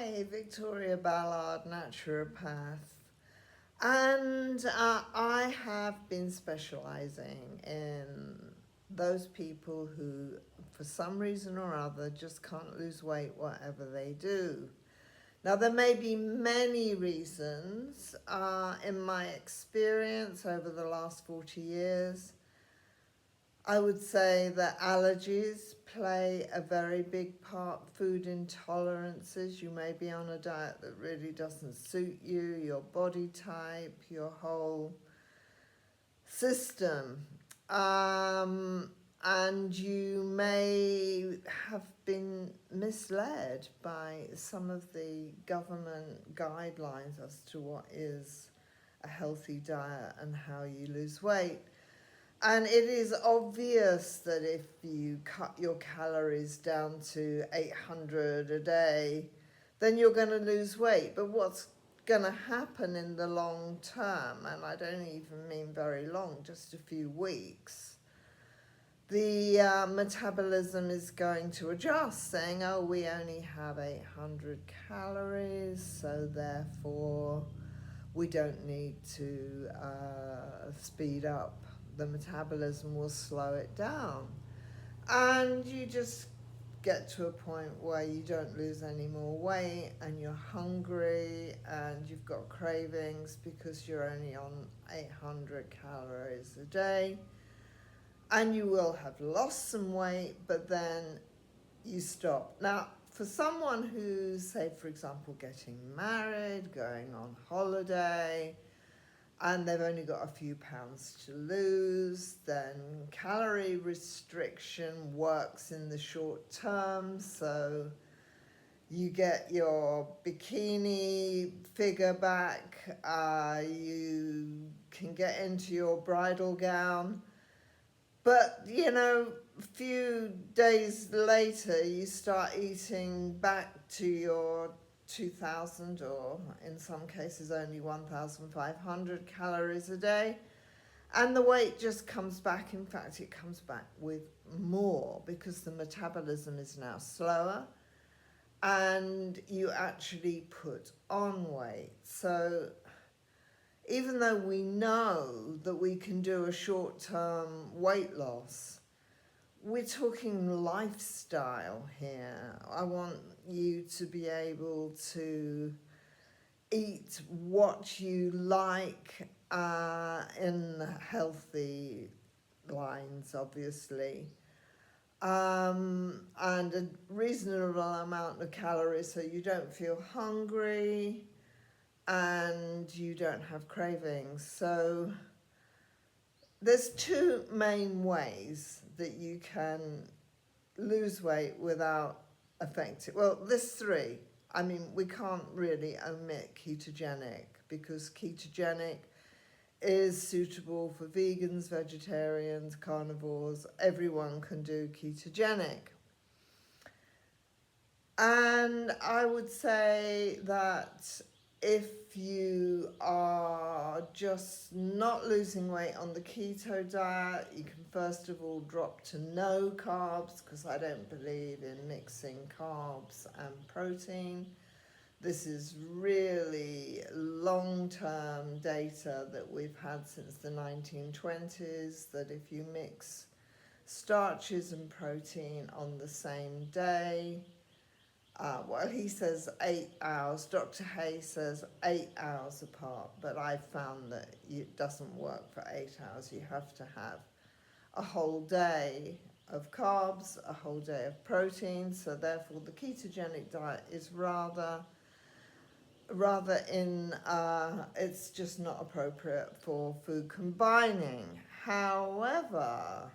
Hi, Victoria Ballard, naturopath. And I have been specializing in those people who, for some reason or other, just can't lose weight whatever they do. Now, there may be many reasons. In my experience over the last 40 years, I would say that allergies play a very big part. Food intolerances. You may be on a diet that really doesn't suit you, your body type, your whole system. And you may have been misled by some of the government guidelines as to what is a healthy diet and how you lose weight. And it is obvious that if you cut your calories down to 800 a day, then you're going to lose weight. But what's going to happen in the long term, and I don't even mean very long, just a few weeks, the metabolism is going to adjust, saying, oh, we only have 800 calories, so therefore we don't need to speed up the metabolism, will slow it down. And you just get to a point where you don't lose any more weight and you're hungry and you've got cravings because you're only on 800 calories a day. And you will have lost some weight, but then you stop. Now, for someone who's, say, for example, getting married, going on holiday, and they've only got a few pounds to lose, then calorie restriction works in the short term. So you get your bikini figure back, you can get into your bridal gown. But, a few days later, you start eating back to your 2,000 or in some cases only 1,500 calories a day. And the weight just comes back. In fact, it comes back with more because the metabolism is now slower and you actually put on weight. So even though we know that we can do a short-term weight loss, we're talking lifestyle here. I want you to be able to eat what you like in healthy lines, obviously, and a reasonable amount of calories so you don't feel hungry and you don't have cravings. So there's two main ways that you can lose weight without affecting, well, there's three. I mean, we can't really omit ketogenic because ketogenic is suitable for vegans, vegetarians, carnivores. Everyone can do ketogenic. And I would say that if you are just not losing weight on the keto diet, you can first of all drop to no carbs, because I don't believe in mixing carbs and protein. This is really long-term data that we've had since the 1920s, that if you mix starches and protein on the same day, well, he says 8 hours. Dr. Hay says 8 hours apart, but I've found that it doesn't work for 8 hours. You have to have a whole day of carbs, a whole day of protein. So therefore, the ketogenic diet is rather it's just not appropriate for food combining. However,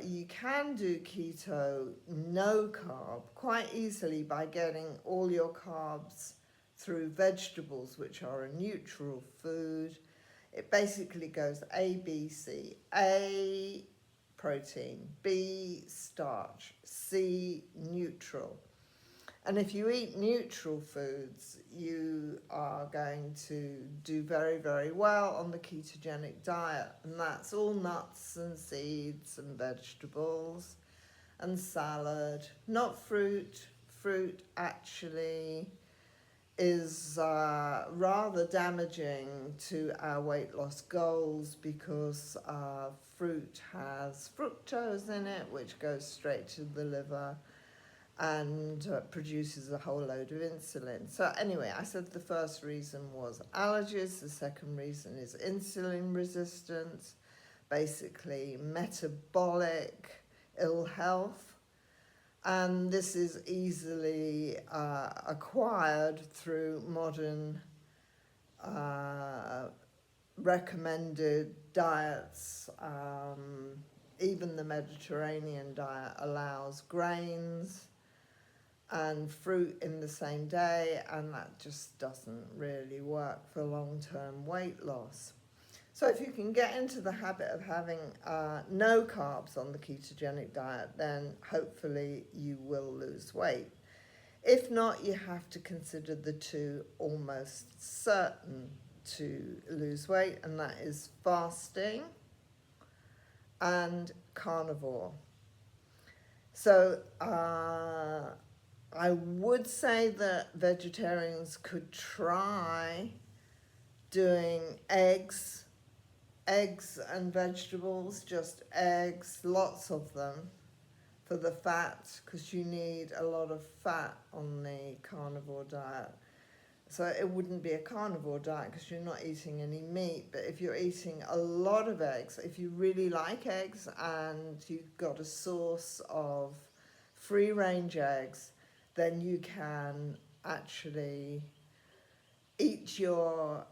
you can do keto no carb quite easily by getting all your carbs through vegetables, which are a neutral food. It basically goes A, B, C. A, protein. B, starch. C, neutral. And if you eat neutral foods, you are going to do very, very well on the ketogenic diet. And that's all nuts and seeds and vegetables and salad, not fruit. fruit actually is rather damaging to our weight loss goals because fruit has fructose in it, which goes straight to the liver and produces a whole load of insulin. So anyway, I said the first reason was allergies, the second reason is insulin resistance, basically metabolic ill health. And this is easily acquired through modern recommended diets. Even the Mediterranean diet allows grains and fruit in the same day, and that just doesn't really work for long-term weight loss. So if you can get into the habit of having no carbs on the ketogenic diet, then hopefully you will lose weight. If not, you have to consider the two almost certain to lose weight, and that is fasting and carnivore. So I would say that vegetarians could try doing eggs and vegetables, just eggs, lots of them, for the fat, because you need a lot of fat on the carnivore diet. So it wouldn't be a carnivore diet because you're not eating any meat, but if you're eating a lot of eggs, if you really like eggs and you've got a source of free-range eggs, then you can actually eat your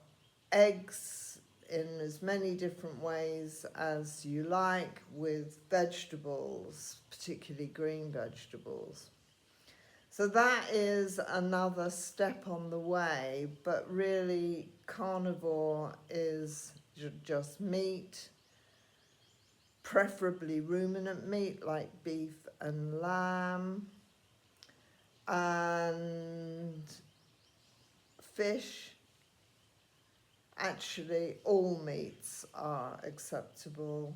eggs in as many different ways as you like with vegetables, particularly green vegetables. So that is another step on the way, but really carnivore is just meat, preferably ruminant meat like beef and lamb, and fish. Actually, all meats are acceptable.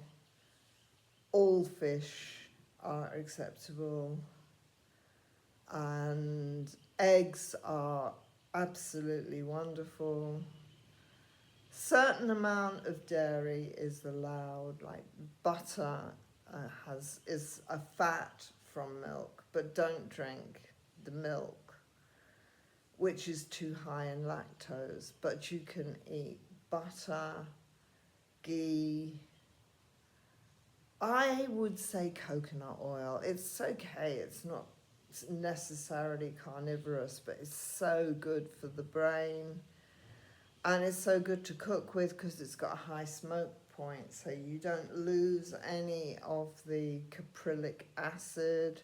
All fish are acceptable. And eggs are absolutely wonderful. Certain amount of dairy is allowed, like butter is a fat from milk, but don't drink the milk, which is too high in lactose. But you can eat butter, ghee. I would say coconut oil. It's okay, it's not necessarily carnivorous, but it's so good for the brain. And it's so good to cook with because it's got a high smoke point, so you don't lose any of the caprylic acid,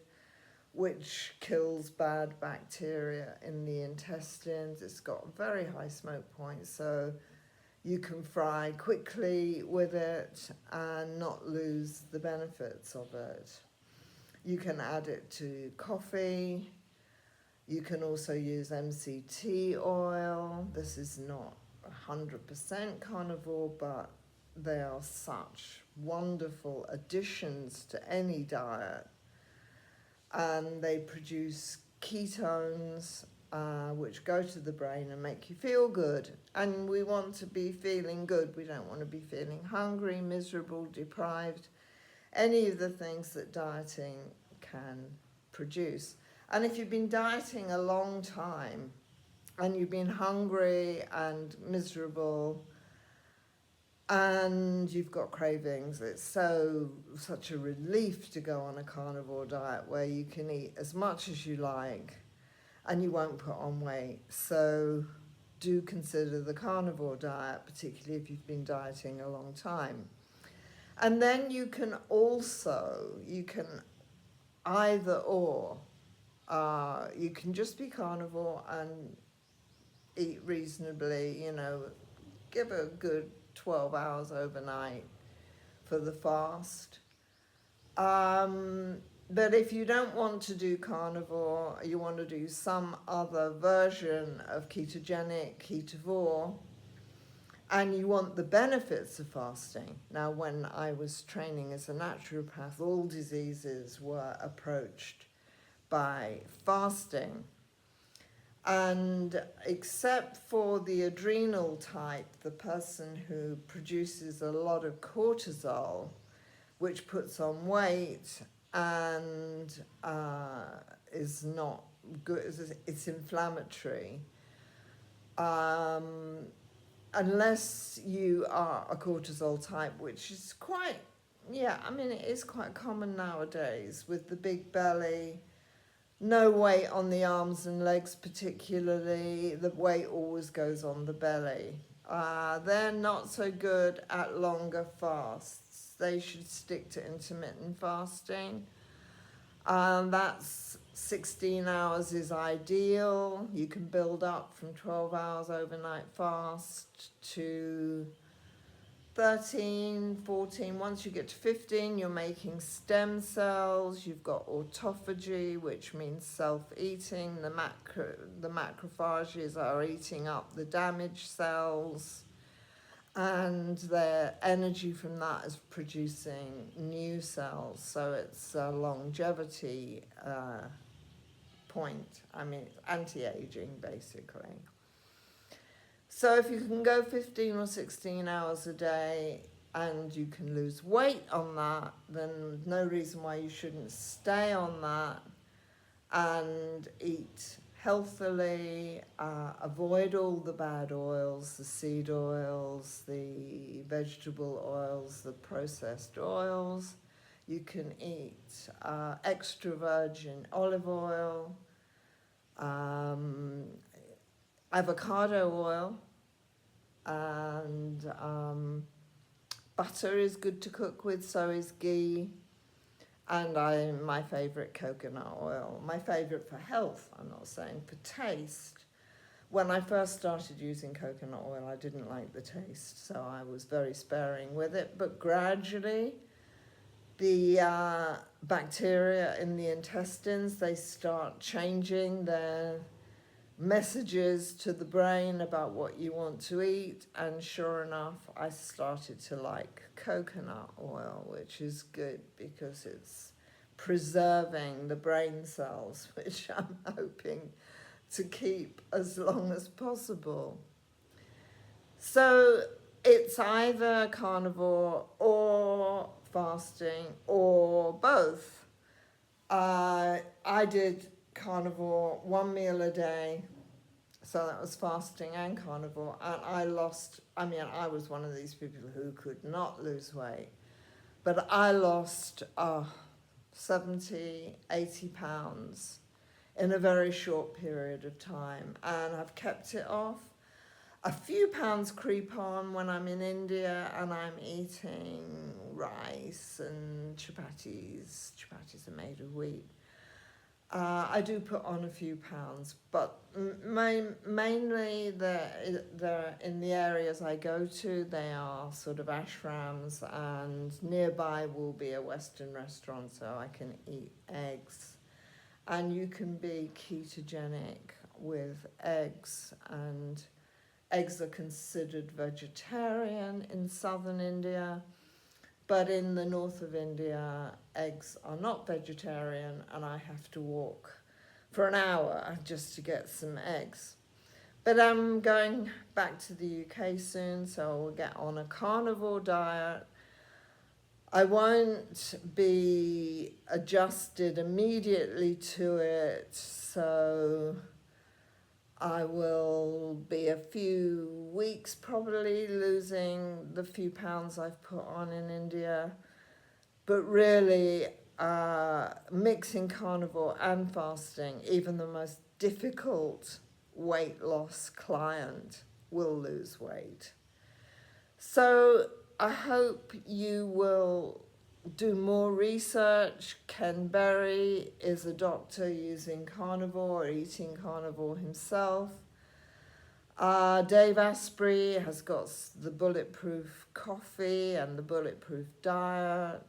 which kills bad bacteria in the intestines. It's got a very high smoke point, so you can fry quickly with it and not lose the benefits of it. You can add it to coffee. You can also use MCT oil. This is not 100% carnivore, but they are such wonderful additions to any diet. And they produce ketones, which go to the brain and make you feel good. And we want to be feeling good. We don't want to be feeling hungry, miserable, deprived, any of the things that dieting can produce. And if you've been dieting a long time and you've been hungry and miserable and you've got cravings, it's such a relief to go on a carnivore diet where you can eat as much as you like and you won't put on weight. So do consider the carnivore diet, particularly if you've been dieting a long time. And then you can either or. You can just be carnivore and eat reasonably, give a good 12 hours overnight for the fast. But if you don't want to do carnivore, you want to do some other version of ketogenic, ketovore, and you want the benefits of fasting. Now, when I was training as a naturopath, all diseases were approached by fasting. And except for the adrenal type, the person who produces a lot of cortisol, which puts on weight and is not good, it's inflammatory. Unless you are a cortisol type, which is quite, it is quite common nowadays with the big belly, no weight on the arms and legs particularly, the weight always goes on the belly. They're not so good at longer fasts. They should stick to intermittent fasting. That's 16 hours is ideal. You can build up from 12 hours overnight fast to 13, 14. Once you get to 15, you're making stem cells. You've got autophagy, which means self-eating. The macrophages are eating up the damaged cells, and their energy from that is producing new cells. So it's a longevity point. It's anti-aging, basically. So if you can go 15 or 16 hours a day and you can lose weight on that, then no reason why you shouldn't stay on that and eat healthily, avoid all the bad oils, the seed oils, the vegetable oils, the processed oils. You can eat extra virgin olive oil, avocado oil, and butter is good to cook with, so is ghee. And my favourite, coconut oil. My favourite for health, I'm not saying for taste. When I first started using coconut oil, I didn't like the taste, so I was very sparing with it. But gradually, the bacteria in the intestines, they start changing their messages to the brain about what you want to eat, and sure enough, I started to like coconut oil, which is good because it's preserving the brain cells, which I'm hoping to keep as long as possible. So it's either carnivore or fasting or both. I did carnivore, 1 meal a day, so that was fasting and carnivore, and I was one of these people who could not lose weight, but I lost 70, 80 pounds in a very short period of time, and I've kept it off. A few pounds creep on when I'm in India and I'm eating rice and chapatis. Chapatis are made of wheat. I do put on a few pounds, but mainly they're in the areas I go to. They are sort of ashrams, and nearby will be a Western restaurant, so I can eat eggs. And you can be ketogenic with eggs, and eggs are considered vegetarian in southern India. But in the north of India, eggs are not vegetarian, and I have to walk for an hour just to get some eggs. But I'm going back to the UK soon, so I'll get on a carnivore diet. I won't be adjusted immediately to it, so I will be a few weeks probably losing the few pounds I've put on in India. But really, mixing carnivore and fasting, even the most difficult weight loss client will lose weight. So I hope you will do more research. Ken Berry is a doctor using carnivore, eating carnivore himself. Dave Asprey has got the Bulletproof Coffee and the Bulletproof Diet.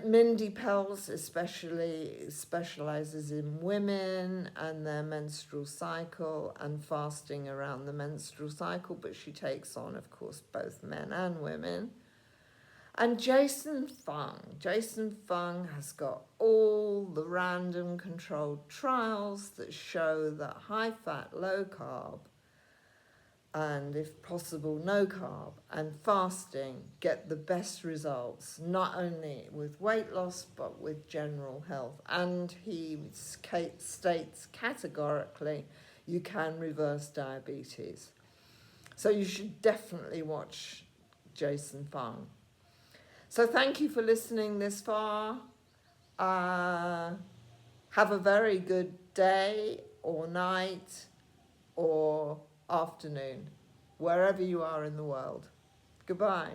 Mindy Pels especially specializes in women and their menstrual cycle and fasting around the menstrual cycle, but she takes on, of course, both men and women. And Jason Fung has got all the random controlled trials that show that high fat, low carb, and if possible no carb, and fasting get the best results, not only with weight loss but with general health. And he states categorically you can reverse diabetes. So you should definitely watch Jason Fung. So thank you for listening this far. Have a very good day or night or afternoon, wherever you are in the world. Goodbye.